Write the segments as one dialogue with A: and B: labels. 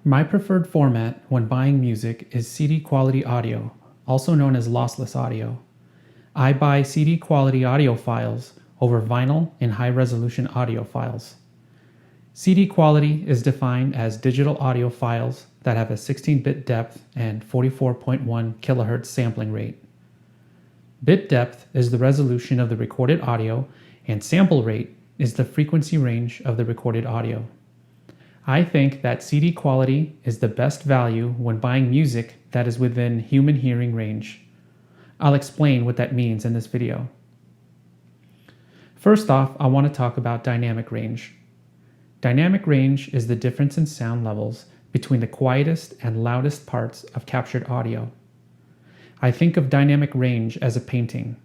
A: My preferred format when buying music is CD quality audio, also known as lossless audio. I buy CD quality audio files over vinyl and high resolution audio files. CD quality is defined as digital audio files that have a 16-bit depth and 44.1 kHz sampling rate. Bit depth is the resolution of the recorded audio, and sample rate is the frequency range of the recorded audio. I think that CD quality is the best value when buying music that is within human hearing range. I'll explain what that means in this video. First off, I want to talk about dynamic range. Dynamic range is the difference in sound levels between the quietest and loudest parts of captured audio. I think of dynamic range as a painting.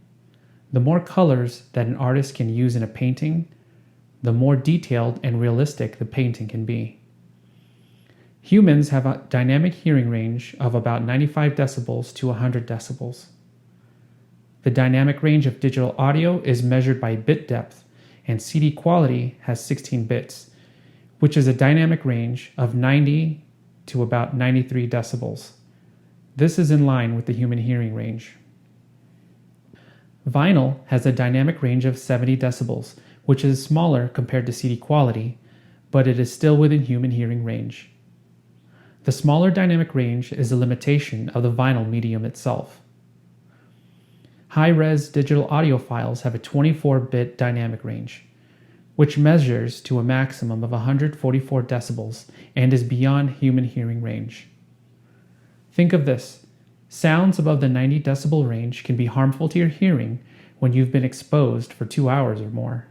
A: The more colors that an artist can use in a painting, the more detailed and realistic the painting can be. Humans have a dynamic hearing range of about 95 decibels to 100 decibels. The dynamic range of digital audio is measured by bit depth, and CD quality has 16 bits, which is a dynamic range of 90 to about 93 decibels. This is in line with the human hearing range. Vinyl has a dynamic range of 70 decibels, which is smaller compared to CD quality, but it is still within human hearing range. The smaller dynamic range is a limitation of the vinyl medium itself. High-res digital audio files have a 24-bit dynamic range, which measures to a maximum of 144 decibels and is beyond human hearing range. Think of this. Sounds above the 90 decibel range can be harmful to your hearing when you've been exposed for 2 hours or more.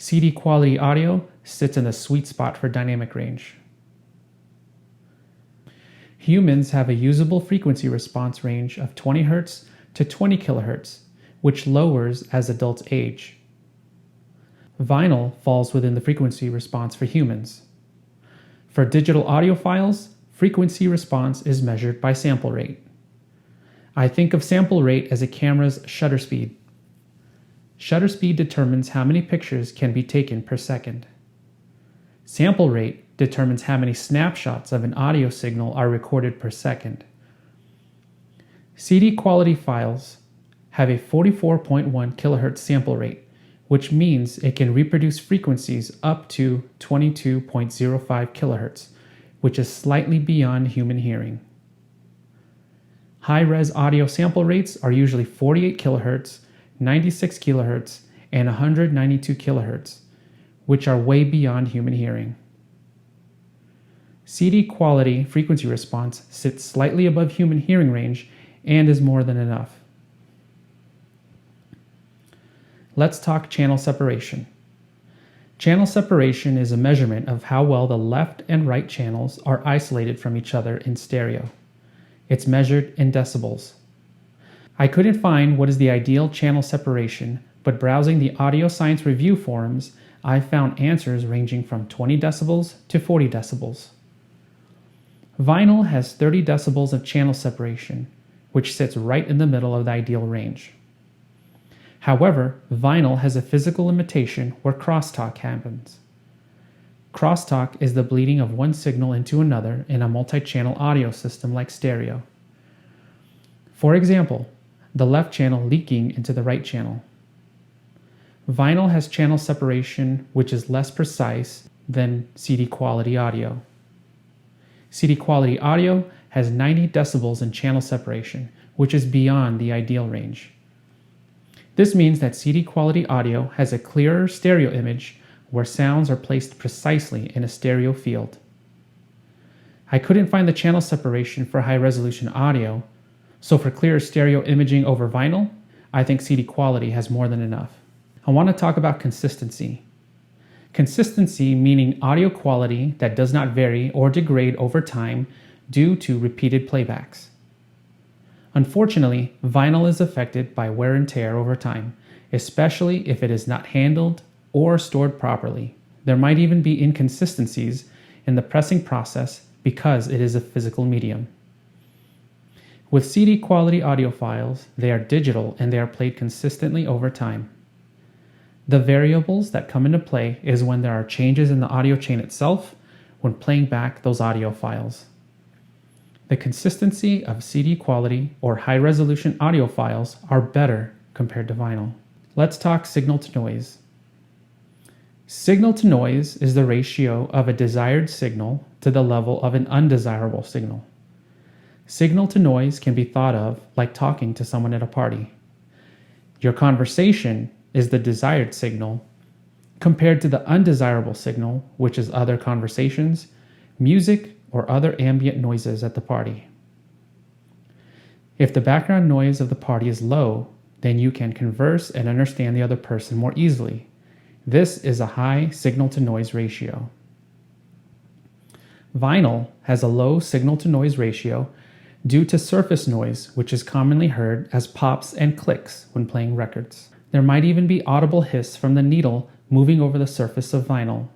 A: CD quality audio sits in the sweet spot for dynamic range. Humans have a usable frequency response range of 20 Hz to 20 kHz, which lowers as adults age. Vinyl falls within the frequency response for humans. For digital audio files, frequency response is measured by sample rate. I think of sample rate as a camera's shutter speed. Shutter speed determines how many pictures can be taken per second. Sample rate determines how many snapshots of an audio signal are recorded per second. CD quality files have a 44.1 kHz sample rate, which means it can reproduce frequencies up to 22.05 kHz, which is slightly beyond human hearing. High-res audio sample rates are usually 48 kHz, 96 kHz, and 192 kHz, which are way beyond human hearing. CD quality frequency response sits slightly above human hearing range and is more than enough. Let's talk channel separation. Channel separation is a measurement of how well the left and right channels are isolated from each other in stereo. It's measured in decibels. I couldn't find what is the ideal channel separation, but browsing the audio science review forums, I found answers ranging from 20 decibels to 40 decibels. Vinyl has 30 decibels of channel separation, which sits right in the middle of the ideal range. However, vinyl has a physical limitation where crosstalk happens. Crosstalk is the bleeding of one signal into another in a multi-channel audio system like stereo. For example, the left channel leaking into the right channel. Vinyl has channel separation which is less precise than CD quality audio. CD quality audio has 90 decibels in channel separation, which is beyond the ideal range. This means that CD quality audio has a clearer stereo image where sounds are placed precisely in a stereo field. I couldn't find the channel separation for high resolution audio, so for clearer stereo imaging over vinyl, I think CD quality has more than enough. I want to talk about consistency. Consistency meaning audio quality that does not vary or degrade over time due to repeated playbacks. Unfortunately, vinyl is affected by wear and tear over time, especially if it is not handled or stored properly. There might even be inconsistencies in the pressing process because it is a physical medium. With CD quality audio files, they are digital and they are played consistently over time. The variables that come into play is when there are changes in the audio chain itself, when playing back those audio files. The consistency of CD quality or high-resolution audio files are better compared to vinyl. Let's talk signal to noise. Signal to noise is the ratio of a desired signal to the level of an undesirable signal. Signal to noise can be thought of like talking to someone at a party. Your conversation is the desired signal compared to the undesirable signal, which is other conversations, music, or other ambient noises at the party. If the background noise of the party is low, then you can converse and understand the other person more easily. This is a high signal-to-noise ratio. Vinyl has a low signal-to-noise ratio due to surface noise, which is commonly heard as pops and clicks when playing records. There might even be audible hiss from the needle moving over the surface of vinyl.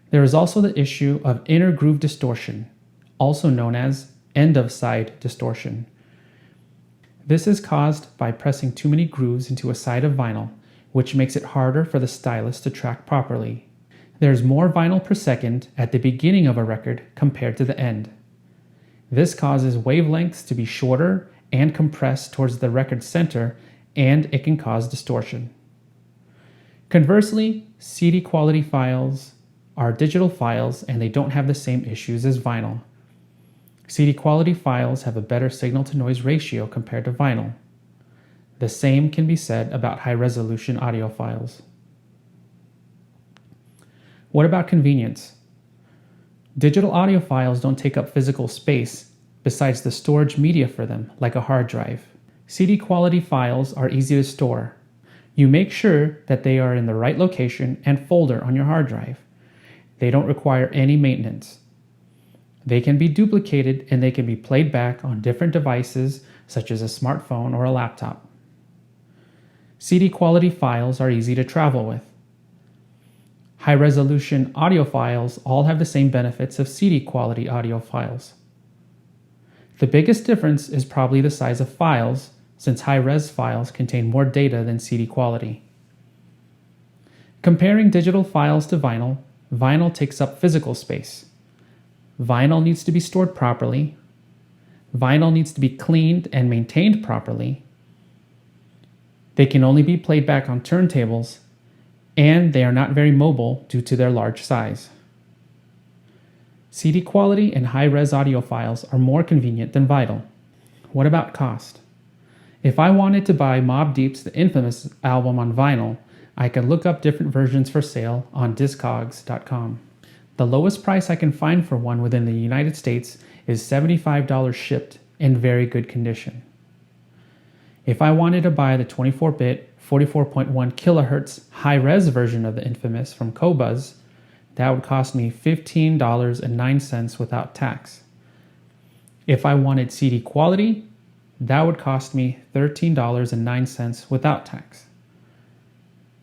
A: There is also the issue of inner groove distortion, also known as end-of-side distortion. This is caused by pressing too many grooves into a side of vinyl, which makes it harder for the stylus to track properly. There's more vinyl per second at the beginning of a record compared to the end. This causes wavelengths to be shorter and compressed towards the record center, and it can cause distortion. Conversely, CD quality files are digital files and they don't have the same issues as vinyl. CD quality files have a better signal-to-noise ratio compared to vinyl. The same can be said about high-resolution audio files. What about convenience? Digital audio files don't take up physical space besides the storage media for them, like a hard drive. CD quality files are easy to store. You make sure that they are in the right location and folder on your hard drive. They don't require any maintenance. They can be duplicated and they can be played back on different devices such as a smartphone or a laptop. CD quality files are easy to travel with. High-resolution audio files all have the same benefits of CD quality audio files. The biggest difference is probably the size of files, since high-res files contain more data than CD quality. Comparing digital files to vinyl, vinyl takes up physical space. Vinyl needs to be stored properly. Vinyl needs to be cleaned and maintained properly. They can only be played back on turntables, and they are not very mobile due to their large size. CD quality and high-res audio files are more convenient than vinyl. What about cost? If I wanted to buy Mobb Deep's The Infamous album on vinyl, I could look up different versions for sale on Discogs.com. The lowest price I can find for one within the United States is $75 shipped in very good condition. If I wanted to buy the 24-bit, 44.1 kHz high-res version of The Infamous from Qobuz, that would cost me $15.09 without tax. If I wanted CD quality, that would cost me $13.09 without tax.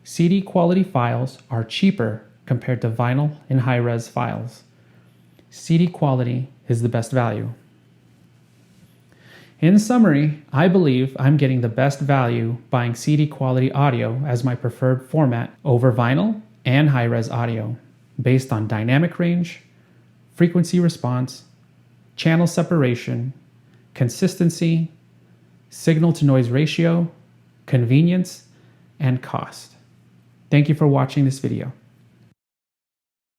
A: CD quality files are cheaper compared to vinyl and high-res files. CD quality is the best value. In summary, I believe I'm getting the best value buying CD quality audio as my preferred format over vinyl and high-res audio, based on dynamic range, frequency response, channel separation, consistency, signal-to-noise ratio, convenience, and cost. Thank you for watching this video.